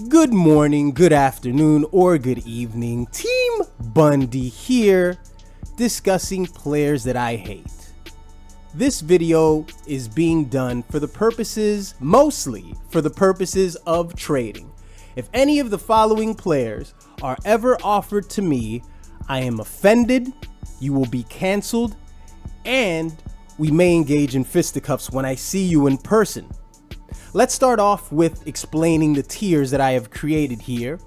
Good morning, good afternoon, or good evening. Team Bundy here, discussing players that I hate. This video is being done mostly for the purposes of trading. If any of the following players are ever offered to me, I am offended, you will be canceled, and we may engage in fisticuffs when I see you in person. Let's start off with explaining the tiers that I have created here.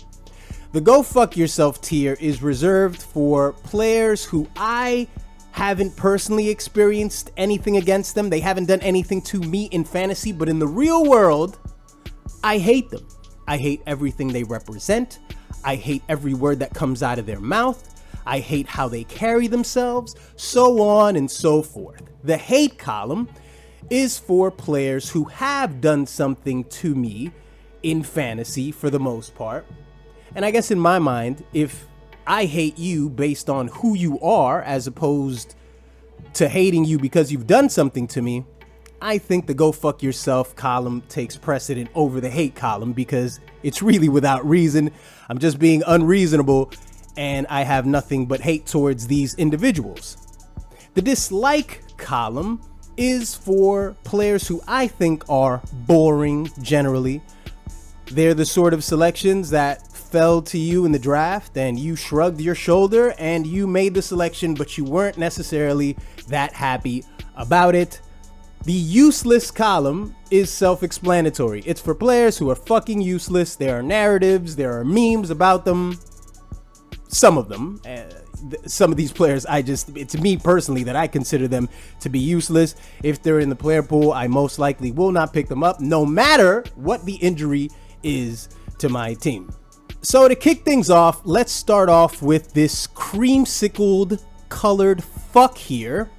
The Go Fuck Yourself tier is reserved for players who I haven't personally experienced anything against them. They haven't done anything to me in fantasy, but in the real world, I hate them. I hate everything they represent. I hate every word that comes out of their mouth. I hate how they carry themselves, so on and so forth. The hate column is for players who have done something to me in fantasy for the most part. And I guess in my mind, if I hate you based on who you are as opposed to hating you because you've done something to me, I think the Go Fuck Yourself column takes precedent over the hate column because it's really without reason. I'm just being unreasonable and I have nothing but hate towards these individuals. The dislike column is for players who I think are boring generally. They're the sort of selections that fell to you in the draft and you shrugged your shoulder and you made the selection, but you weren't necessarily that happy about it. The useless column is self-explanatory. It's for players who are fucking useless. There are narratives, there are memes about them. Some of them. Some of these players, it's me personally that I consider them to be useless. If they're in the player pool, I most likely will not pick them up, no matter what the injury is to my team. So to kick things off, let's start off with this creamsicled colored fuck here.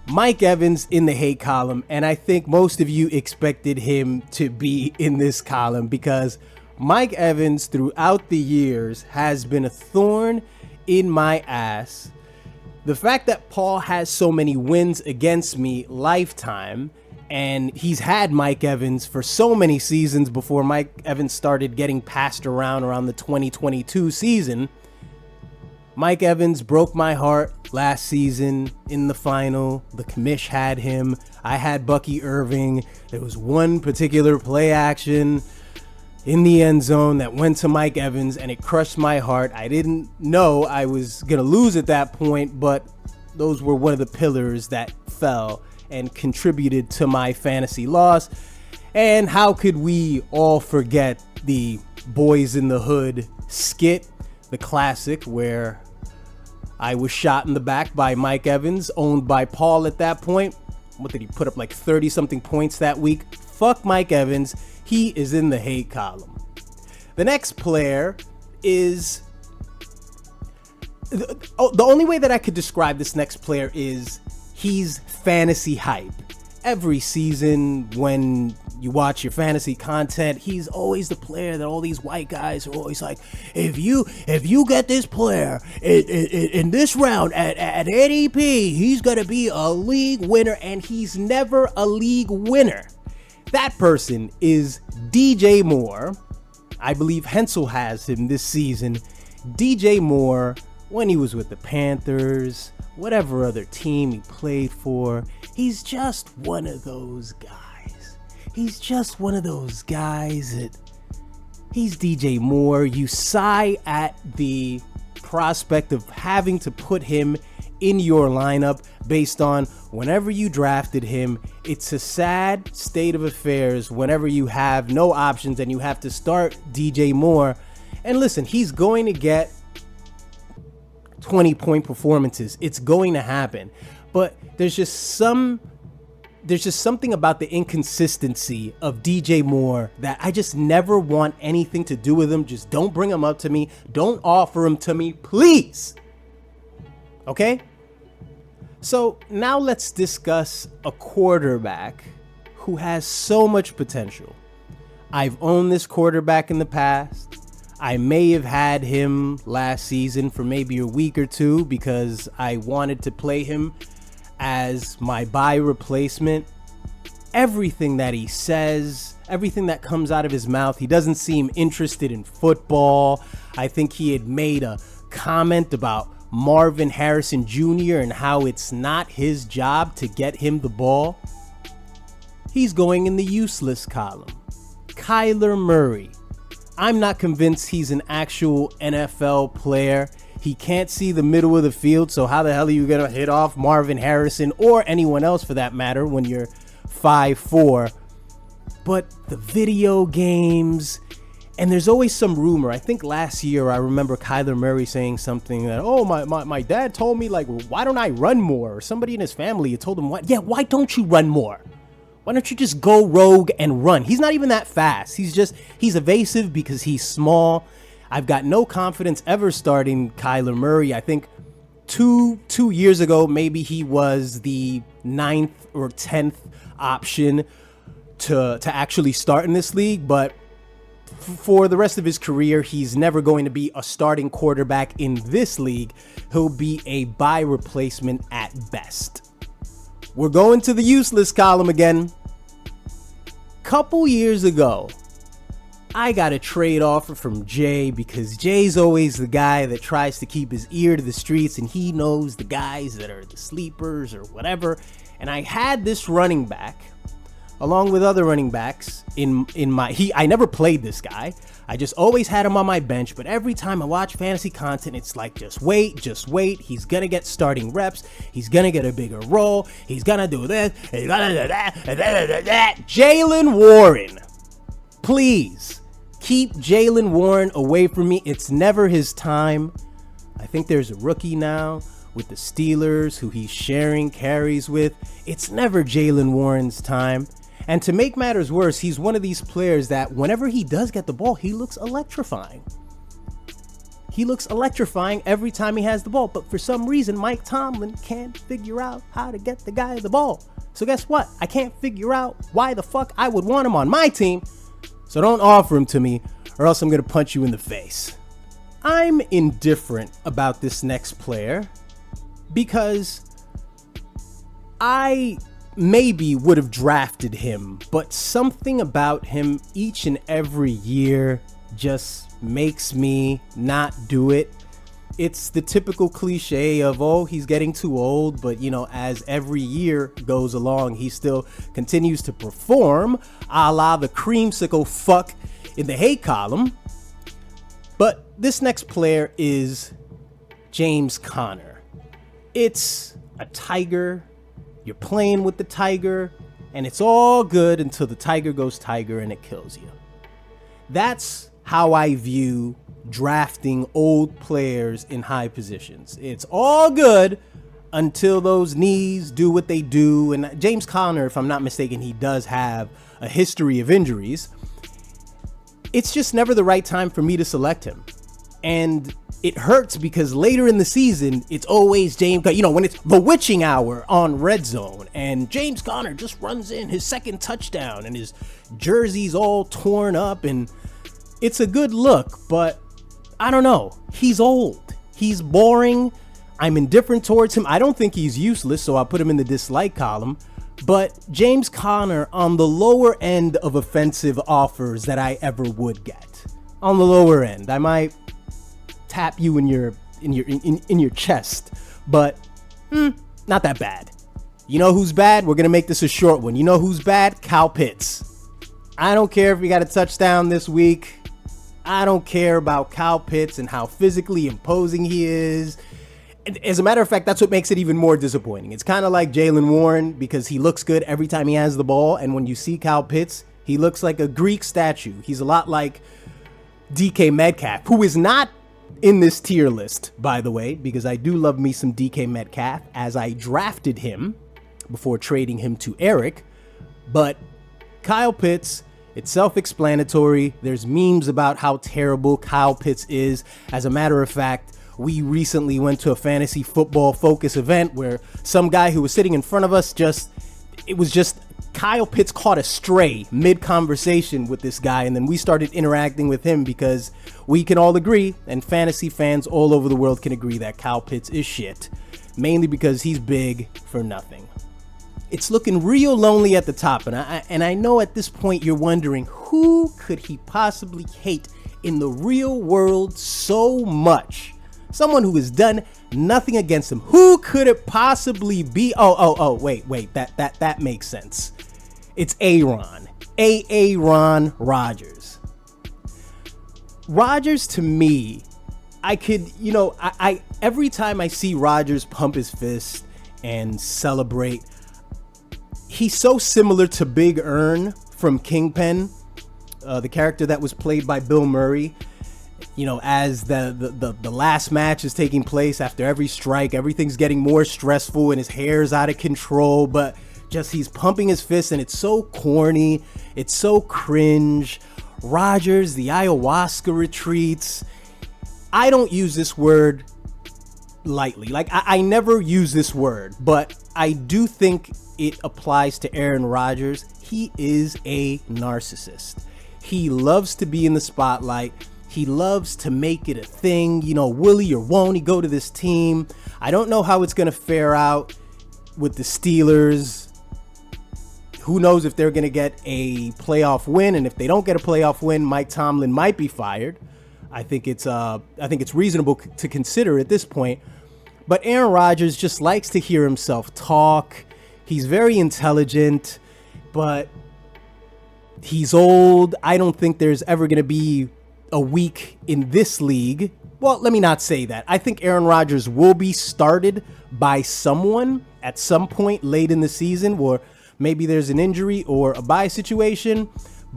Mike Evans in the hate column, and I think most of you expected him to be in this column because Mike Evans throughout the years has been a thorn in my ass. The fact that Paul has so many wins against me lifetime, and he's had Mike Evans for so many seasons before Mike Evans started getting passed around the 2022 season. Mike Evans broke my heart last season in the final. The commish had him. I had Bucky Irving. There was one particular play action in the end zone that went to Mike Evans and it crushed my heart. I didn't know I was gonna lose at that point, but those were one of the pillars that fell and contributed to my fantasy loss. And how could we all forget the Boys in the Hood skit, the classic where I was shot in the back by Mike Evans, owned by Paul at that point. What did he put up, like 30 something points that week? Fuck Mike Evans. He is in the hate column. The next player is... The only way that I could describe this next player is he's fantasy hype. Every season when you watch your fantasy content, he's always the player that all these white guys are always like, if you get this player in this round at ADP, he's gonna be a league winner, and he's never a league winner. That person is DJ Moore. I believe Hensel has him this season. DJ Moore, when he was with the Panthers, whatever other team he played for, he's just one of those guys. He's just one of those guys that he's DJ Moore. You sigh at the prospect of having to put him in your lineup based on whenever you drafted him. It's a sad state of affairs whenever you have no options and you have to start DJ Moore. And listen, he's going to get 20-point performances. It's going to happen. But there's just something about the inconsistency of DJ Moore that I just never want anything to do with him. Just don't bring him up to me. Don't offer him to me, please. Okay? So now let's discuss a quarterback who has so much potential. I've owned this quarterback in the past. I may have had him last season for maybe a week or two because I wanted to play him as my bye replacement. everything that he says, everything that comes out of his mouth. He doesn't seem interested in football. I think he had made a comment about Marvin Harrison Jr. and how it's not his job to get him the ball. He's going in the useless column. Kyler Murray. I'm not convinced he's an actual NFL player. He can't see the middle of the field, so how the hell are you going to hit off Marvin Harrison or anyone else for that matter when you're 5'4"? But the video games, and there's always some rumor. I think last year I remember Kyler Murray saying something that, oh, my dad told me, like, why don't I run more? Or somebody in his family told him, what? Yeah, why don't you run more? Why don't you just go rogue and run? He's not even that fast. He's evasive because he's small. I've got no confidence ever starting Kyler Murray. I think two years ago, maybe he was the 9th or 10th option to actually start in this league. But for the rest of his career, he's never going to be a starting quarterback in this league. He'll be a buy replacement at best. We're going to the useless column again. Couple years ago, I got a trade offer from Jay because Jay's always the guy that tries to keep his ear to the streets and he knows the guys that are the sleepers or whatever. And I had this running back along with other running backs I never played this guy. I just always had him on my bench, but every time I watch fantasy content, it's like, just wait. He's going to get starting reps. He's going to get a bigger role. He's going to do this. He's going to do that. Jaylen Warren. Please keep Jaylen Warren away from me. It's never his time. I think there's a rookie now with the Steelers who he's sharing carries with. It's never Jaylen Warren's time. And to make matters worse, he's one of these players that whenever he does get the ball, he looks electrifying. He looks electrifying every time he has the ball. But for some reason, Mike Tomlin can't figure out how to get the guy the ball. So guess what? I can't figure out why the fuck I would want him on my team. So don't offer him to me or else I'm going to punch you in the face. I'm indifferent about this next player because I maybe would have drafted him, but something about him each and every year just makes me not do it. It's the typical cliche of, oh, he's getting too old, but as every year goes along, he still continues to perform, a la the creamsicle fuck in the hate column. But this next player is James Conner. It's a tiger. You're playing with the tiger, and it's all good until the tiger goes tiger and it kills you. That's how I view drafting old players in high positions. It's all good until those knees do what they do. And James Conner, if I'm not mistaken, he does have a history of injuries. It's just never the right time for me to select him. And it hurts because later in the season, it's always James, when it's the witching hour on Red Zone and James Conner just runs in his second touchdown and his jersey's all torn up and it's a good look, but I don't know. He's old. He's boring. I'm indifferent towards him. I don't think he's useless, so I'll put him in the dislike column. But James Conner on the lower end of offensive offers that I ever would get. On the lower end, I might tap you in your chest, but not that bad. You know who's bad? We're gonna make this a short one. You know who's bad? Kyle Pitts. I don't care if he got a touchdown this week. I don't care about Kyle Pitts and how physically imposing he is. As a matter of fact, that's what makes it even more disappointing. It's kind of like Jaylen Warren because he looks good every time he has the ball, and when you see Kyle Pitts, he looks like a Greek statue. He's a lot like DK Metcalf, who is not in this tier list, by the way, because I do love me some DK Metcalf as I drafted him before trading him to Eric. But Kyle Pitts, it's self-explanatory. There's memes about how terrible Kyle Pitts is. As a matter of fact, we recently went to a fantasy football focus event where some guy who was sitting in front of us Kyle Pitts caught a stray mid-conversation with this guy, and then we started interacting with him because we can all agree, and fantasy fans all over the world can agree, that Kyle Pitts is shit, mainly because he's big for nothing. It's looking real lonely at the top, and I know at this point you're wondering, who could he possibly hate in the real world so much? Someone who has done nothing against him. Who could it possibly be? Wait, that makes sense. It's Aaron. Aaron Rodgers. Rodgers, to me, I could, I every time I see Rodgers pump his fist and celebrate, he's so similar to Big Earn from Kingpin, the character that was played by Bill Murray. As the last match is taking place after every strike, everything's getting more stressful and his hair's out of control, but just he's pumping his fist and it's so corny, it's so cringe. Rodgers, the ayahuasca retreats. I don't use this word lightly. Like, I never use this word, but I do think it applies to Aaron Rodgers. He is a narcissist. He loves to be in the spotlight. He loves to make it a thing. Will he or won't he go to this team? I don't know how it's going to fare out with the Steelers. Who knows if they're going to get a playoff win, and if they don't get a playoff win, Mike Tomlin might be fired. I think it's reasonable to consider at this point. But Aaron Rodgers just likes to hear himself talk. He's very intelligent, but he's old. I don't think there's ever going to be a week in this league. Well, let me not say that. I think Aaron Rodgers will be started by someone at some point late in the season, or maybe there's an injury or a bye situation.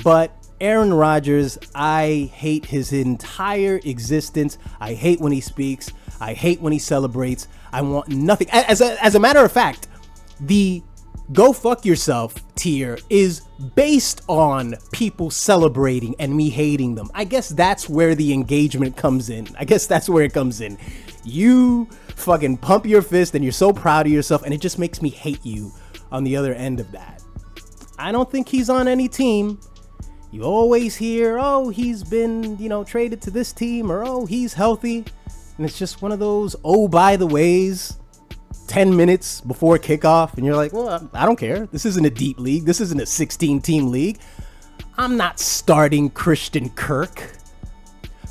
But Aaron Rodgers, I hate his entire existence. I hate when he speaks. I hate when he celebrates. I want nothing. As a matter of fact, the go fuck yourself tier is based on people celebrating and me hating them. I guess that's where the engagement comes in. I guess that's where it comes in. You fucking pump your fist and you're so proud of yourself, and it just makes me hate you on the other end of that. I don't think he's on any team. You always hear, oh, he's been, traded to this team, or oh, he's healthy. And it's just one of those, oh, by the ways, 10 minutes before kickoff, and you're like, well, I don't care. This isn't a deep league. This isn't a 16-team league. I'm not starting Christian Kirk.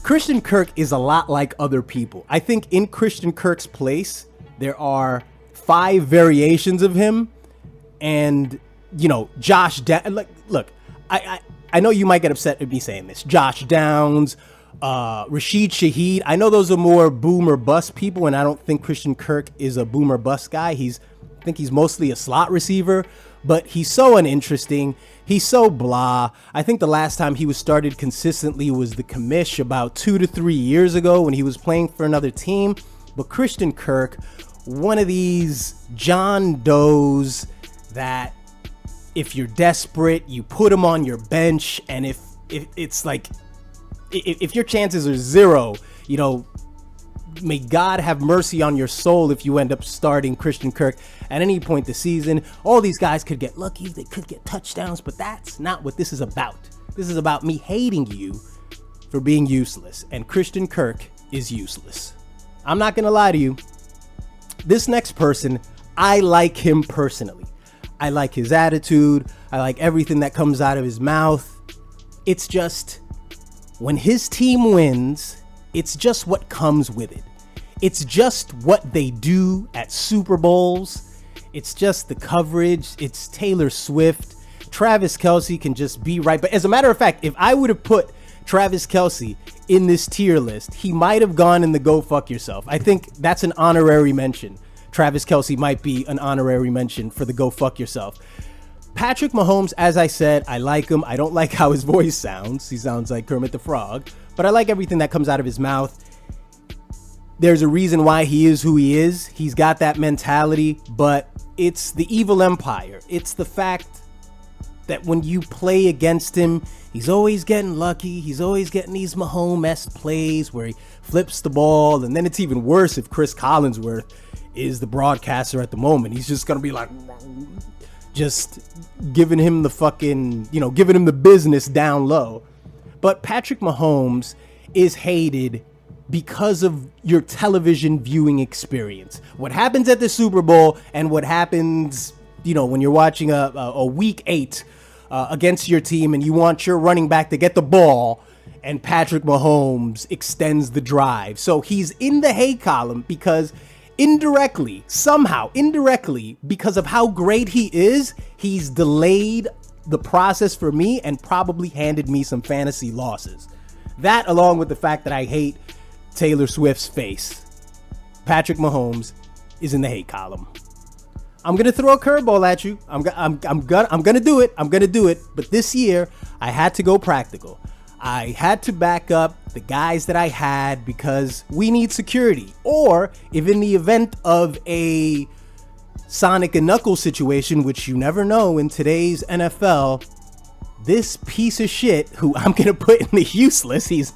Christian Kirk is a lot like other people. I think in Christian Kirk's place, there are 5 variations of him. And, Josh, look, I know you might get upset at me saying this. Josh Downs, Rashid Shaheed. I know those are more boom or bust people, and I don't think Christian Kirk is a boom or bust guy. I think he's mostly a slot receiver, but he's so uninteresting. He's so blah. I think the last time he was started consistently was the commish about 2 to 3 years ago when he was playing for another team. But Christian Kirk, one of these John Does that if you're desperate, you put him on your bench, and if it's like, if your chances are 0, may God have mercy on your soul if you end up starting Christian Kirk at any point this season. All these guys could get lucky, they could get touchdowns, but that's not what this is about. This is about me hating you for being useless, and Christian Kirk is useless. I'm not gonna lie to you. This next person, I like him personally. I like his attitude. I like everything that comes out of his mouth. It's just, when his team wins, it's just what comes with it. It's just what they do at Super Bowls. It's just the coverage. It's Taylor Swift. Travis Kelce can just be right. But as a matter of fact, if I would have put Travis Kelce in this tier list, he might have gone in the go fuck yourself. I think that's an honorary mention. Travis Kelce might be an honorary mention for the go fuck yourself. Patrick Mahomes, as I said, I like him. I don't like how his voice sounds. He sounds like Kermit the Frog, but I like everything that comes out of his mouth. There's a reason why he is who he is. He's got that mentality, but it's the evil empire. It's the fact that when you play against him, he's always getting lucky. He's always getting these Mahomes-esque plays where he flips the ball. And then it's even worse if Chris Collinsworth is the broadcaster at the moment. He's just going to be like, just giving him the fucking, giving him the business down low. But Patrick Mahomes is hated because of your television viewing experience. What happens at the Super Bowl and what happens when you're watching a week 8 against your team and you want your running back to get the ball and Patrick Mahomes extends the drive. So he's in the hate column because somehow indirectly, because of how great he is, he's delayed the process for me and probably handed me some fantasy losses. That, along with the fact that I hate Taylor Swift's face, Patrick Mahomes is in the hate column. I'm gonna throw a curveball at you. I'm gonna do it. I'm gonna do it. But this year, I had to go practical. I had to back up the guys that I had because we need security. Or if in the event of a Sonic and Knuckles situation, which you never know in today's NFL, this piece of shit who I'm gonna put in the useless, he's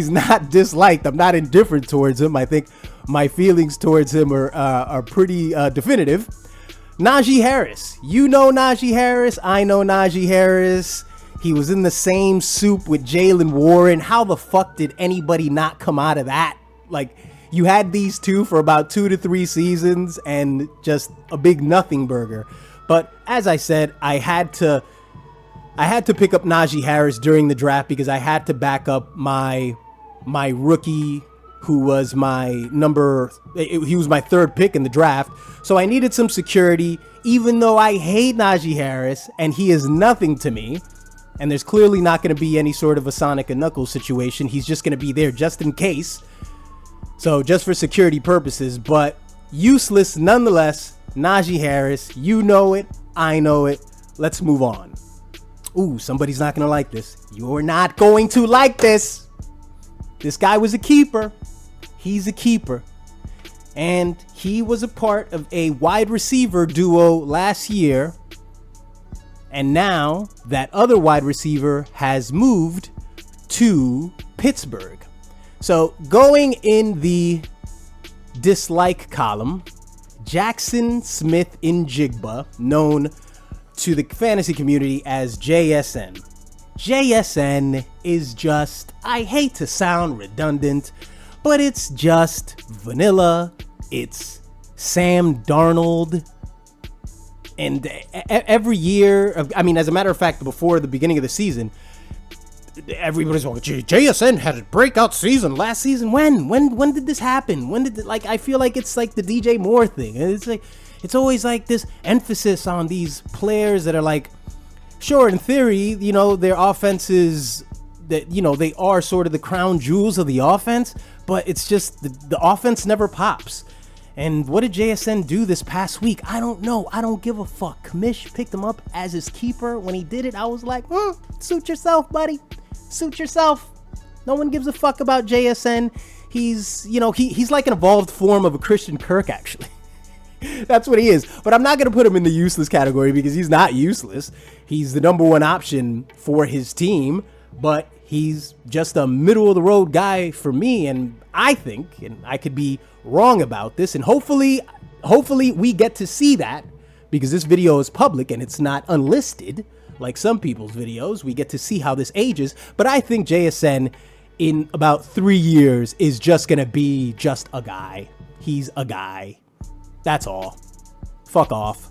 not disliked. I'm not indifferent towards him. I think my feelings towards him are pretty definitive. Najee Harris. You know Najee Harris. I know Najee Harris. He was in the same soup with Jaylen Warren. How the fuck did anybody not come out of that? Like, you had these two for about 2 to 3 seasons and just a big nothing burger. But as I said, I had to pick up Najee Harris during the draft because I had to back up my rookie who was he was my 3rd pick in the draft. So I needed some security, even though I hate Najee Harris and he is nothing to me. And there's clearly not going to be any sort of a Sonic and Knuckles situation. He's just going to be there just in case. So just for security purposes, but useless nonetheless. Najee Harris, you know it. I know it. Let's move on. Ooh, somebody's not going to like this. You're not going to like this. This guy was a keeper. He's a keeper. And he was a part of a wide receiver duo last year. And now that other wide receiver has moved to Pittsburgh. So going in the dislike column, Jackson Smith-Njigba, known to the fantasy community as JSN. JSN is just, I hate to sound redundant, but it's just vanilla. It's Sam Darnold. And every year, as a matter of fact, before the beginning of the season, everybody's going, JSN had a breakout season last season. When did this happen? I feel like it's like the DJ Moore thing. It's always like this emphasis on these players that are like, sure, in theory, their offenses that, they are sort of the crown jewels of the offense, but it's just the offense never pops. And what did JSN do this past week? I don't know. I don't give a fuck. Kamish picked him up as his keeper. When he did it, I was like, suit yourself, buddy. Suit yourself. No one gives a fuck about JSN. He's, he's like an evolved form of a Christian Kirk, actually. That's what he is. But I'm not going to put him in the useless category because he's not useless. He's the number one option for his team, but he's just a middle of the road guy for me. And I think, and I could be wrong about this, and hopefully we get to see that because this video is public and it's not unlisted like some people's videos. We get to see how this ages, but I think JSN in about 3 years is just gonna be just a guy. He's a guy. That's all. Fuck off.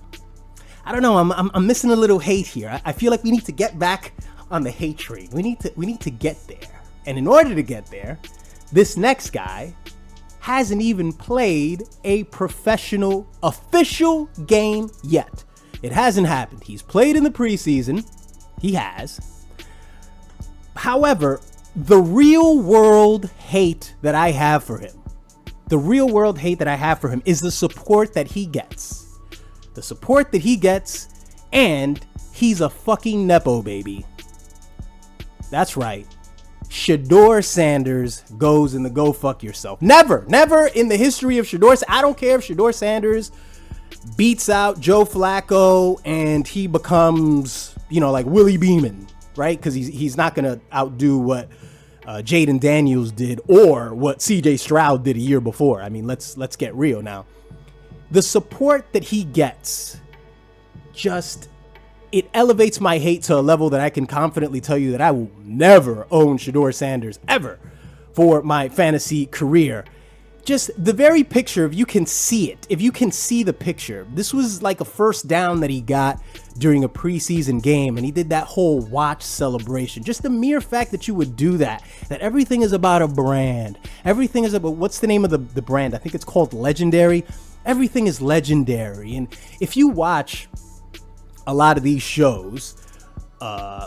I don't know. I'm missing a little hate here. I feel like we need to get back on the hate train. We need to get there, and in order to get there, this next guy hasn't even played a professional official game yet. It hasn't happened. He's played in the preseason. He has. However, the real world hate that I have for him, is the support that he gets. The support that he gets, and he's a fucking Nepo baby. That's right. Shedeur Sanders goes in the go fuck yourself. Never in the history of Shedeur. I don't care if Shedeur Sanders beats out Joe Flacco and he becomes, like Willie Beeman, right? Because he's not going to outdo what Jaden Daniels did or what CJ Stroud did a year before. I mean, let's get real now. The support that he gets it elevates my hate to a level that I can confidently tell you that I will never own Shedeur Sanders ever for my fantasy career. just the very picture, if you can see it, if you can see the picture, this was like a first down that he got during a preseason game, and he did that whole watch celebration. Just the mere fact that you would do that everything is about a brand. Everything is about, what's the name of the brand? I think it's called Legendary. Everything is legendary. And if you watch a lot of these shows,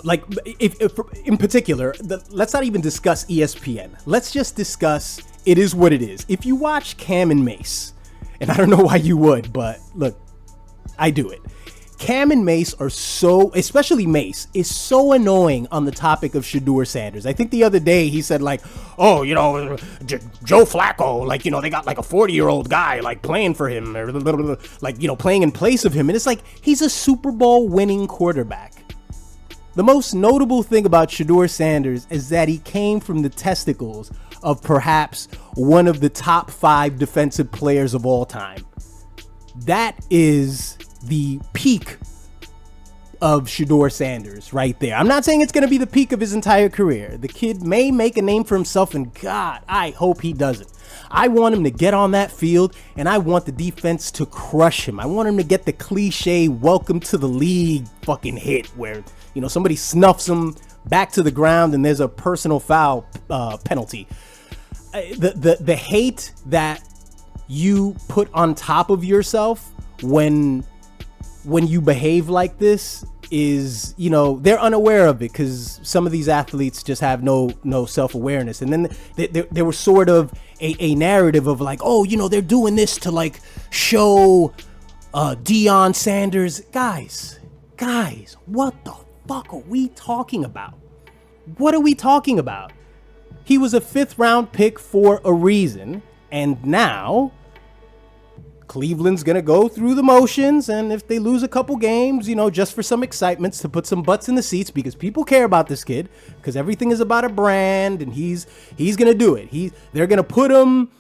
like if in particular, let's not even discuss ESPN. Let's just discuss It Is What It Is. If you watch Cam and Mace, and I don't know why you would, but look, I do it. Cam and Mace are so, especially Mace, is so annoying on the topic of Shedeur Sanders. I think the other day he said like, oh, you know, Joe Flacco, like, you know, they got like a 40-year-old guy like playing for him, or like, you know, playing in place of him. And it's like, he's a Super Bowl winning quarterback. The most notable thing about Shedeur Sanders is that he came from the testicles of perhaps one of the top 5 defensive players of all time. That is the peak of Shedeur Sanders right there. I'm not saying it's going to be the peak of his entire career. The kid may make a name for himself, and God, I hope he doesn't. I want him to get on that field, and I want the defense to crush him. I want him to get the cliche welcome to the league fucking hit where, you know, somebody snuffs him back to the ground and there's a personal foul penalty. The hate that you put on top of yourself when you behave like this is, you know, they're unaware of it, because some of these athletes just have no self-awareness. And then there was sort of a narrative of like, oh, you know, they're doing this to like show Deion Sanders. Guys, what the fuck are we talking about? What are we talking about? He was a 5th round pick for a reason, and now Cleveland's going to go through the motions, and if they lose a couple games, you know, just for some excitement, to put some butts in the seats, because people care about this kid, because everything is about a brand, and he's going to do it. They're going to put him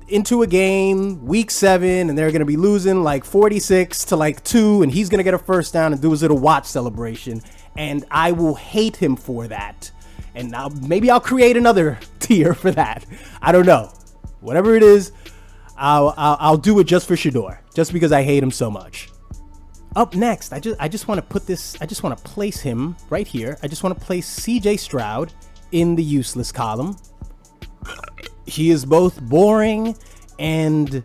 into a game week 7, and they're going to be losing like 46 to like 2, and he's going to get a first down and do his little watch celebration, and I will hate him for that. And now maybe I'll create another tier for that. I don't know. Whatever it is, I'll do it just for Shedeur, just because I hate him so much. Up next, I just want to put this, I just want to place him right here. I just want to place CJ Stroud in the useless column. He is both boring and,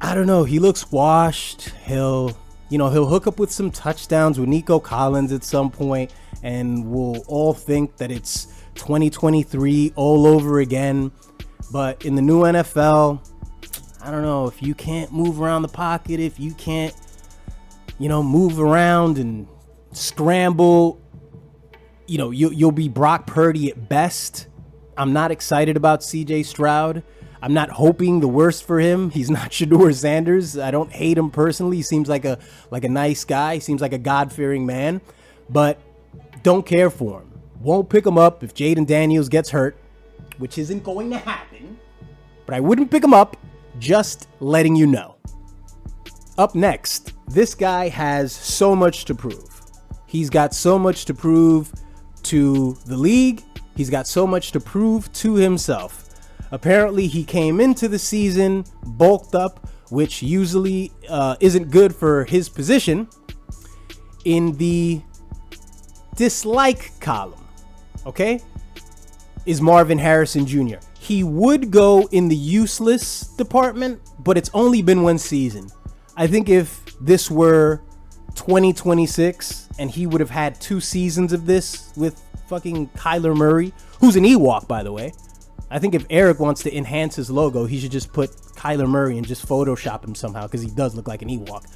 I don't know, he looks washed. He'll hook up with some touchdowns with Nico Collins at some point, and we'll all think that it's 2023 all over again. But in the new NFL, I don't know, if you can't move around the pocket, if you can't, you know, move around and scramble, you know, you'll be Brock Purdy at best. I'm not excited about CJ Stroud. I'm not hoping the worst for him. He's not Shedeur Sanders. I don't hate him personally. He seems like a nice guy. He seems like a God-fearing man, but don't care for him. Won't pick him up if Jaden Daniels gets hurt, which isn't going to happen, but I wouldn't pick him up, just letting you know. Up next, this guy has so much to prove. He's got so much to prove to the league. He's got so much to prove to himself. Apparently, he came into the season bulked up, which usually isn't good for his position, in the dislike column, okay, is Marvin Harrison Jr. He would go in the useless department, but it's only been one season. I think if this were 2026 and he would have had 2 seasons of this with fucking Kyler Murray, who's an Ewok, by the way. I think if Eric wants to enhance his logo, he should just put Kyler Murray and just Photoshop him somehow, because he does look like an Ewok.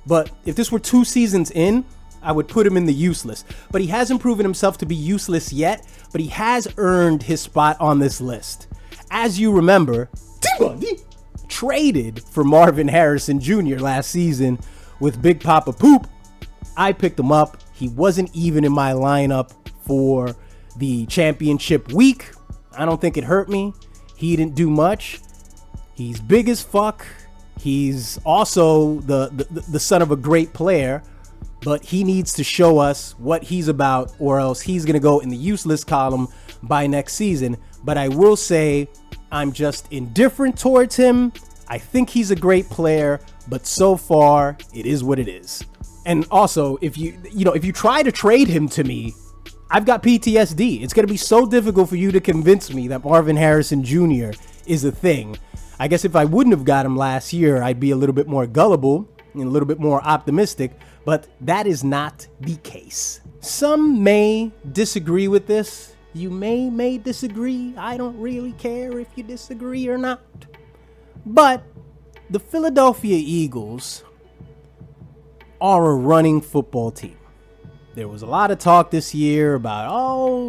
But if this were 2 seasons in, I would put him in the useless. But he hasn't proven himself to be useless yet, but he has earned his spot on this list. As you remember, T-Bundy traded for Marvin Harrison Jr. last season with Big Papa Poop. I picked him up. He wasn't even in my lineup for the championship week. I don't think it hurt me. He didn't do much. He's big as fuck. He's also the son of a great player, but he needs to show us what he's about, or else he's going to go in the useless column by next season. But I will say I'm just indifferent towards him. I think he's a great player, but so far it is what it is. And also, if you try to trade him to me, I've got PTSD. It's going to be so difficult for you to convince me that Marvin Harrison Jr. is a thing. I guess if I wouldn't have got him last year, I'd be a little bit more gullible and a little bit more optimistic, but that is not the case. Some may disagree with this. You may disagree. I don't really care if you disagree or not. But the Philadelphia Eagles are a running football team. There was a lot of talk this year about,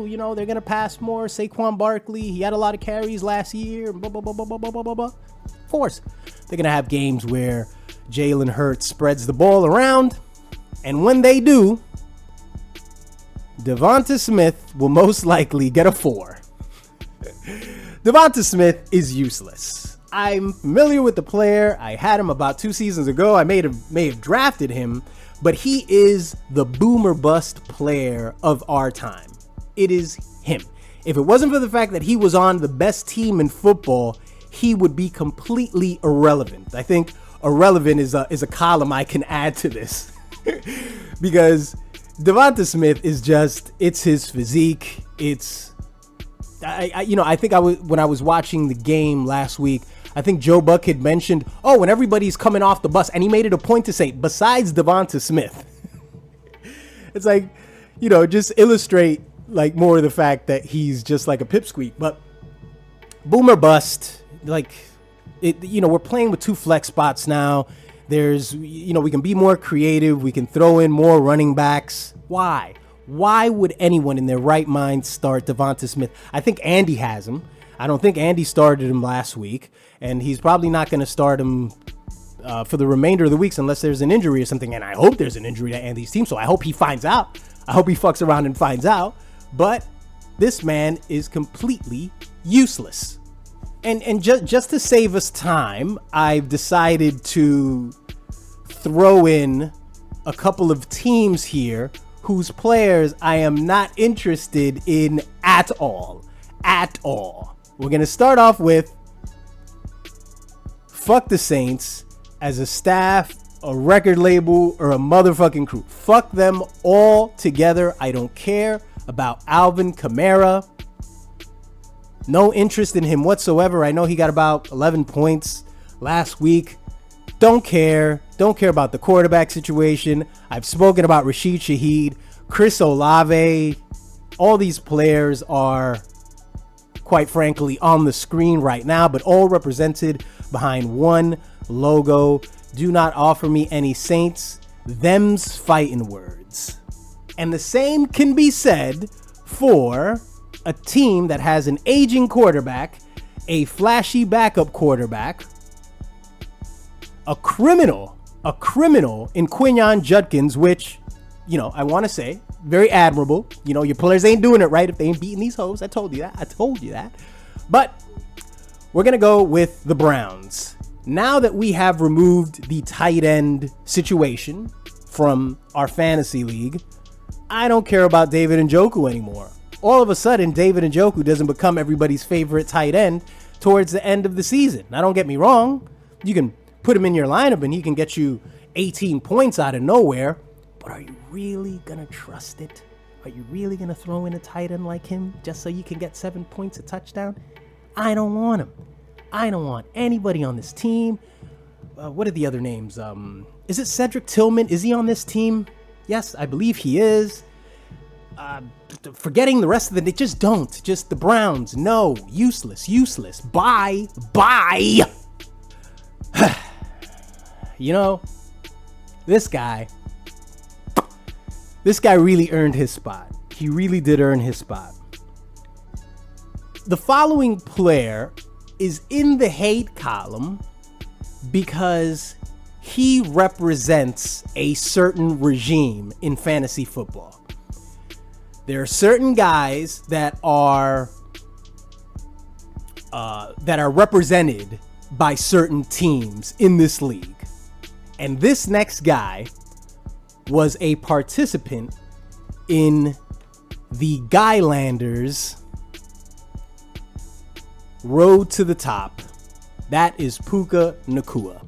they're going to pass more. Saquon Barkley, he had a lot of carries last year. Blah, blah, blah, blah, blah, blah, blah, blah. Of course, they're going to have games where Jalen Hurts spreads the ball around. And when they do, Devonta Smith will most likely get a 4. Devonta Smith is useless. I'm familiar with the player. I had him about 2 seasons ago. I may have drafted him. But he is the boomer bust player of our time. It is him. If it wasn't for the fact that he was on the best team in football, he would be completely irrelevant. I think irrelevant is a column I can add to this. Because Devonta Smith is just, it's his physique. I think when I was watching the game last week, I think Joe Buck had mentioned, when everybody's coming off the bus, and he made it a point to say, besides Devonta Smith. It's like, just illustrate like more of the fact that he's just like a pipsqueak. But boomer bust, like, we're playing with 2 flex spots now. There's, we can be more creative. We can throw in more running backs. Why? Why would anyone in their right mind start Devonta Smith? I think Andy has him. I don't think Andy started him last week, and he's probably not going to start him for the remainder of the weeks unless there's an injury or something, and I hope there's an injury to Andy's team, so I hope he finds out. I hope he fucks around and finds out, but this man is completely useless. And just to save us time, I've decided to throw in a couple of teams here whose players I am not interested in at all. At all. We're going to start off with fuck the Saints as a staff, a record label, or a motherfucking crew. Fuck them all together. I don't care about Alvin Kamara. No interest in him whatsoever. I know he got about 11 points last week. Don't care. Don't care about the quarterback situation. I've spoken about Rashid Shaheed, Chris Olave. All these players are, quite frankly, on the screen right now, but all represented behind one logo. Do not offer me any Saints. Them's fighting words. And the same can be said for a team that has an aging quarterback, a flashy backup quarterback, a criminal in Quinyon Judkins, which, I want to say, very admirable. Your players ain't doing it right if they ain't beating these hoes. I told you that. But we're going to go with the Browns. Now that we have removed the tight end situation from our fantasy league, I don't care about David Njoku anymore. All of a sudden, David Njoku doesn't become everybody's favorite tight end towards the end of the season. Now, don't get me wrong. You can put him in your lineup and he can get you 18 points out of nowhere. But are you really going to trust it? Are you really going to throw in a tight end like him just so you can get 7 points a touchdown? I don't want him. I don't want anybody on this team. What are the other names? Is it Cedric Tillman? Is he on this team? Yes, I believe he is. Forgetting the rest of them, they just don't. Just the Browns. No, useless. Bye. This guy really earned his spot. He really did earn his spot. The following player is in the hate column because he represents a certain regime in fantasy football. There are certain guys that are represented by certain teams in this league. And this next guy was a participant in the Guylanders road to the top. That is Puka Nacua.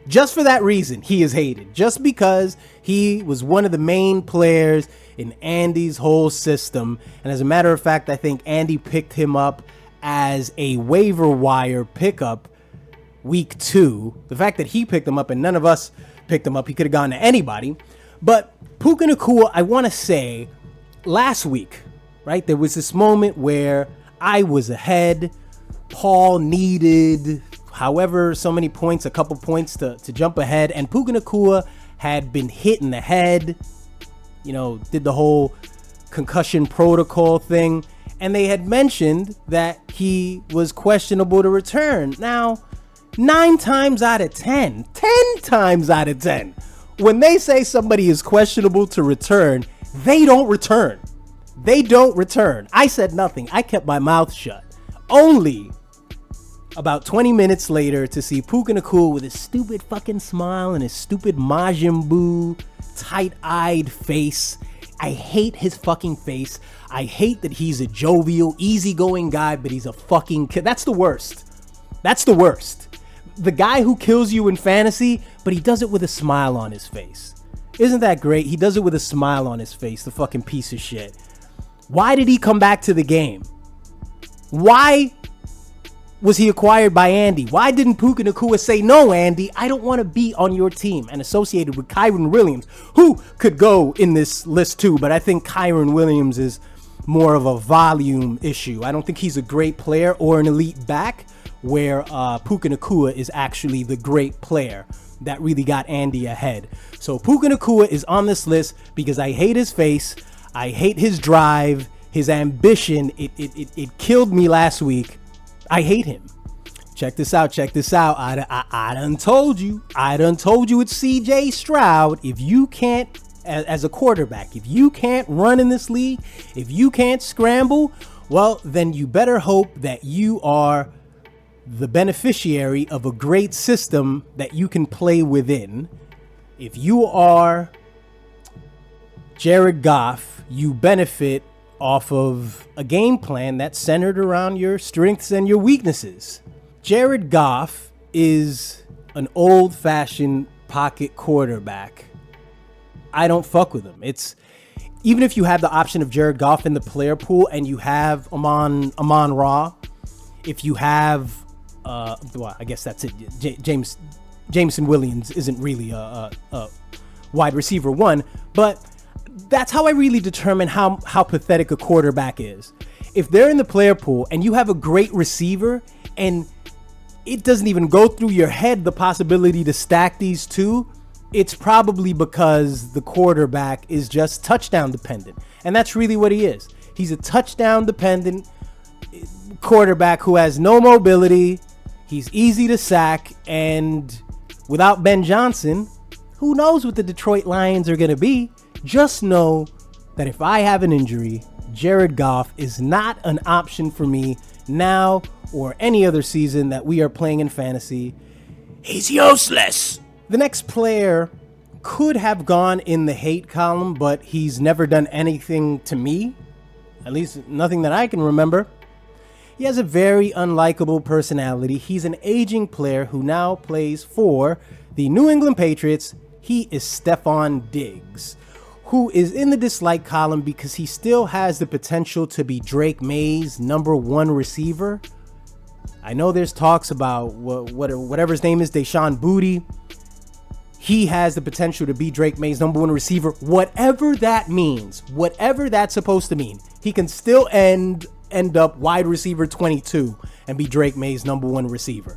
Just for that reason, he is hated. Just because he was one of the main players in Andy's whole system. And as a matter of fact, I think Andy picked him up as a waiver wire pickup week 2. The fact that he picked him up and none of us picked him up, he could have gone to anybody. But Puka Nacua, I want to say, last week, right, there was this moment where I was ahead. Paul needed however so many points, a couple points to jump ahead, and Puka Nacua had been hit in the head, did the whole concussion protocol thing, and they had mentioned that he was questionable to return. Now, 10 times out of 10, when they say somebody is questionable to return, they don't return. I said nothing. I kept my mouth shut. Only about 20 minutes later to see Puka Nacua with his stupid fucking smile and his stupid Majin Buu tight-eyed face. I hate his fucking face. I hate that he's a jovial, easygoing guy, but he's a fucking kid. That's the worst. The guy who kills you in fantasy, but he does it with a smile on his face. Isn't that great? He does it with a smile on his face, the fucking piece of shit. Why did he come back to the game? Why was he acquired by Andy? Why didn't Puka Nacua say, no, Andy, I don't want to be on your team, and associated with Kyren Williams, who could go in this list too, but I think Kyren Williams is more of a volume issue. I don't think he's a great player or an elite back, where Puka Nacua is actually the great player that really got Andy ahead. So Puka Nacua is on this list because I hate his face, I hate his drive, his ambition. It killed me last week. I hate him. Check this out. I done told you it's CJ Stroud. If you can't, as a quarterback, if you can't run in this league, if you can't scramble, well, then you better hope that you are the beneficiary of a great system that you can play within. If you are Jared Goff, you benefit off of a game plan that's centered around your strengths and your weaknesses. Jared Goff is an old-fashioned pocket quarterback. I don't fuck with him. It's even if you have the option of Jared Goff in the player pool and you have Amon-Ra, if you have well, I guess that's it. Jameson Williams isn't really a wide receiver one, but that's how I really determine how pathetic a quarterback is. If they're in the player pool and you have a great receiver and it doesn't even go through your head the possibility to stack these two, it's probably because the quarterback is just touchdown dependent. And that's really what he is. He's a touchdown dependent quarterback who has no mobility. He's easy to sack, and without Ben Johnson, who knows what the Detroit Lions are going to be? Just know that if I have an injury, Jared Goff is not an option for me now or any other season that we are playing in fantasy. He's useless. The next player could have gone in the hate column, but he's never done anything to me, at least nothing that I can remember. He has a very unlikable personality. He's an aging player who now plays for the New England Patriots. He is Stefon Diggs, who is in the dislike column because he still has the potential to be Drake May's number one receiver. I know there's talks about whatever his name is, Deshaun Booty. He has the potential to be Drake May's number one receiver. Whatever that means, whatever that's supposed to mean, he can still end up wide receiver 22 and be Drake May's number one receiver.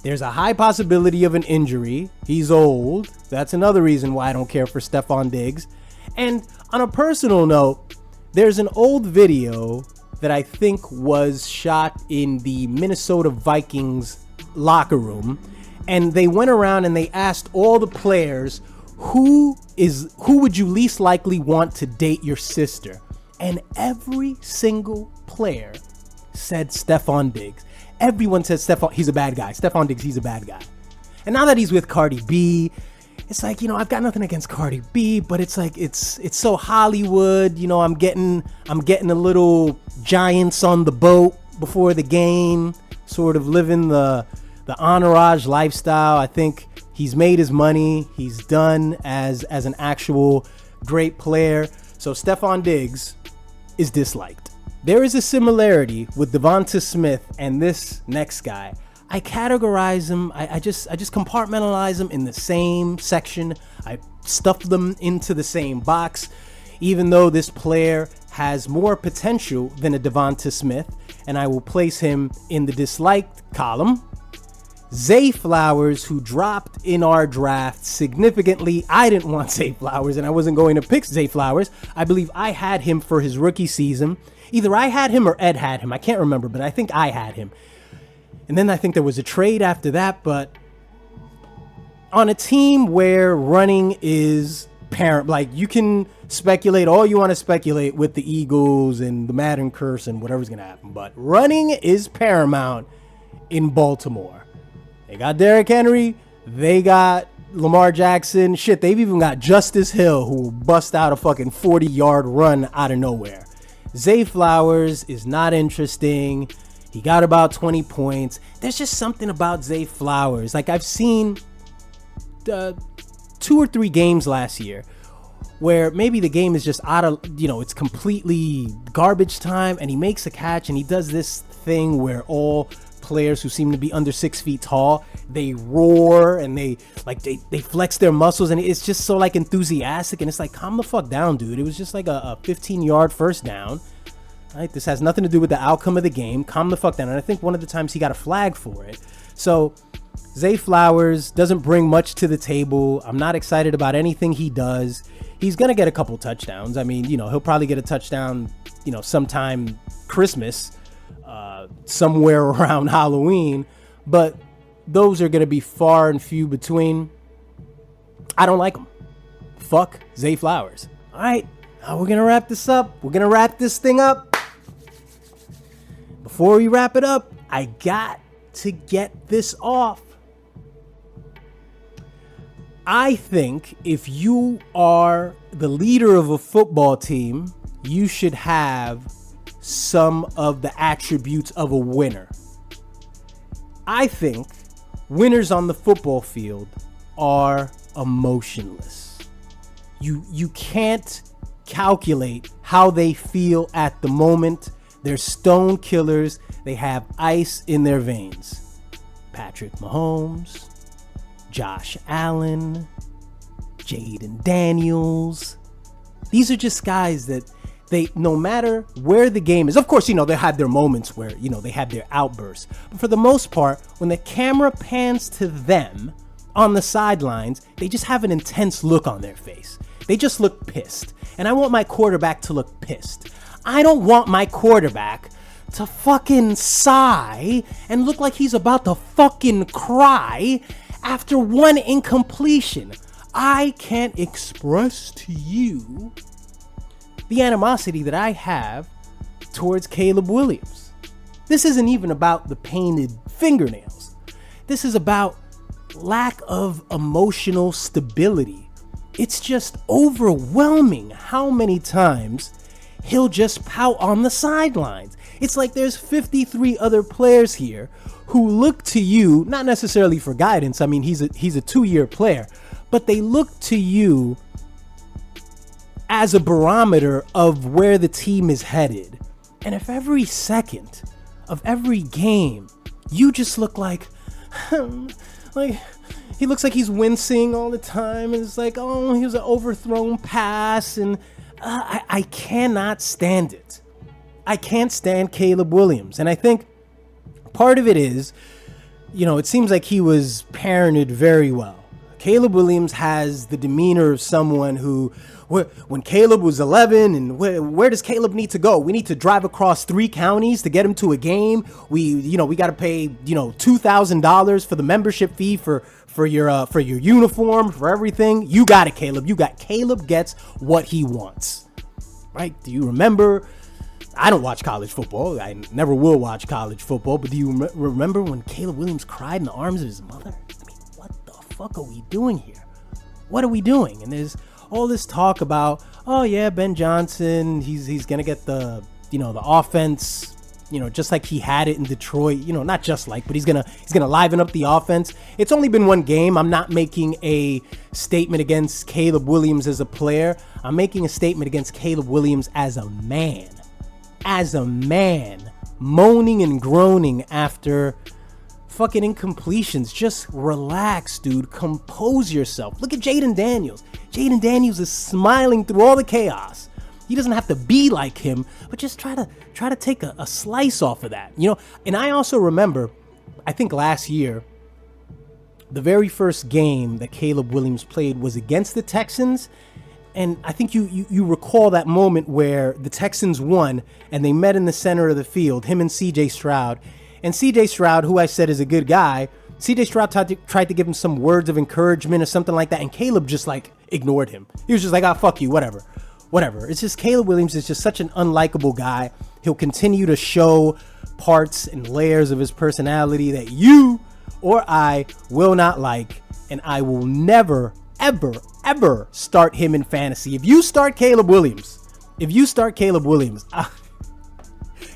There's a high possibility of an injury. He's old. That's another reason why I don't care for Stefon Diggs. And on a personal note, there's an old video that I think was shot in the Minnesota Vikings locker room, and they went around and they asked all the players, who would you least likely want to date your sister? And every single player said Stefon Diggs. Everyone says he's a bad guy. Stefon Diggs, he's a bad guy. And now that he's with Cardi B, it's like, I've got nothing against Cardi B, but it's like it's so Hollywood. I'm getting a little Giants on the boat before the game, sort of living the entourage lifestyle. I think he's made his money. He's done as an actual great player. So Stefon Diggs is disliked. There is a similarity with Devonta Smith and this next guy. I categorize them, I just compartmentalize them in the same section. I stuff them into the same box, even though this player has more potential than a Devonta Smith, and I will place him in the disliked column. Zay Flowers, who dropped in our draft significantly. I didn't want Zay Flowers, and I wasn't going to pick Zay Flowers. I believe I had him for his rookie season. Either I had him or Ed had him. I can't remember, but I think I had him. And then I think there was a trade after that, but on a team where running is paramount, like you can speculate all you want to speculate with the Eagles and the Madden curse and whatever's going to happen, but running is paramount in Baltimore. They got Derrick Henry, they got Lamar Jackson, shit, they've even got Justice Hill, who will bust out a fucking 40-yard run out of nowhere. Zay Flowers is not interesting. He got about 20 points. There's just something about Zay Flowers. Like, I've seen 2 or 3 games last year where maybe the game is just out of, it's completely garbage time, and he makes a catch and he does this thing where all players who seem to be under 6 feet tall, they roar and they flex their muscles, and it's just so like enthusiastic, and it's like, calm the fuck down, dude. It was just like a 15-yard first down. Right? This has nothing to do with the outcome of the game. Calm the fuck down. And I think one of the times he got a flag for it. So Zay Flowers doesn't bring much to the table. I'm not excited about anything he does. He's going to get a couple touchdowns. I mean, he'll probably get a touchdown, sometime Christmas, somewhere around Halloween. But those are going to be far and few between. I don't like him. Fuck Zay Flowers. All right. Now we're going to wrap this up. We're going to wrap this thing up. Before we wrap it up, I got to get this off. I think if you are the leader of a football team, you should have some of the attributes of a winner. I think winners on the football field are emotionless. You can't calculate how they feel at the moment. They're stone killers. They have ice in their veins. Patrick Mahomes, Josh Allen, Jaden Daniels. These are just guys that no matter where the game is, of course, they have their moments where, they have their outbursts. But for the most part, when the camera pans to them on the sidelines, they just have an intense look on their face. They just look pissed. And I want my quarterback to look pissed. I don't want my quarterback to fucking sigh and look like he's about to fucking cry after one incompletion. I can't express to you the animosity that I have towards Caleb Williams. This isn't even about the painted fingernails. This is about lack of emotional stability. It's just overwhelming how many times he'll just pout on the sidelines. It's like there's 53 other players here who look to you, not necessarily for guidance. I mean, he's a 2-year player, but they look to you as a barometer of where the team is headed. And if every second of every game, you just look like he looks like he's wincing all the time, and it's like, oh, he was an overthrown pass, and I cannot stand it. I can't stand Caleb Williams. And I think part of it is, it seems like he was parented very well. Caleb Williams has the demeanor of someone who, when Caleb was 11, and where does Caleb need to go? We need to drive across 3 counties to get him to a game. We got to pay, $2,000 for the membership fee for your uniform, for everything. You got it, Caleb. Caleb gets what he wants, right? Do you remember? I don't watch college football. I never will watch college football. But do you remember when Caleb Williams cried in the arms of his mother? I mean, what the fuck are we doing here? What are we doing? And there's all this talk about, oh yeah, Ben Johnson, he's gonna get the offense just like he had it in Detroit, not just like, but he's gonna liven up the offense. It's only been one game. I'm not making a statement against Caleb Williams as a player. I'm making a statement against Caleb Williams as a man. As a man, moaning and groaning after fucking incompletions. Just relax, dude. Compose yourself. Look at Jaden Daniels. Jaden Daniels is smiling through all the chaos. He doesn't have to be like him, but just try to take a slice off of that. And I also remember, I think last year, the very first game that Caleb Williams played was against the Texans. And I think you recall that moment where the Texans won and they met in the center of the field, him and CJ Stroud. And CJ Stroud, who I said is a good guy, CJ Stroud tried to give him some words of encouragement or something like that. And Caleb just like ignored him. He was just like, fuck you, whatever. It's just Caleb Williams is just such an unlikable guy. He'll continue to show parts and layers of his personality that you or I will not like. And I will never, ever start him in fantasy. If you start Caleb Williams,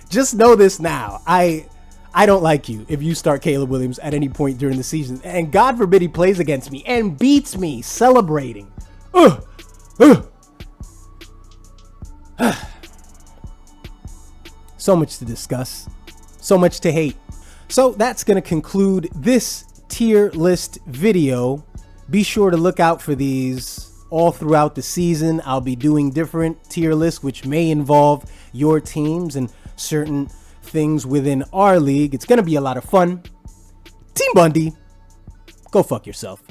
just know this now. I don't like you if you start Caleb Williams at any point during the season. And God forbid he plays against me and beats me celebrating. So much to discuss. So much to hate. So that's going to conclude this tier list video. Be sure to look out for these all throughout the season. I'll be doing different tier lists, which may involve your teams and certain things within our league. It's going to be a lot of fun. Team Bundy, go fuck yourself.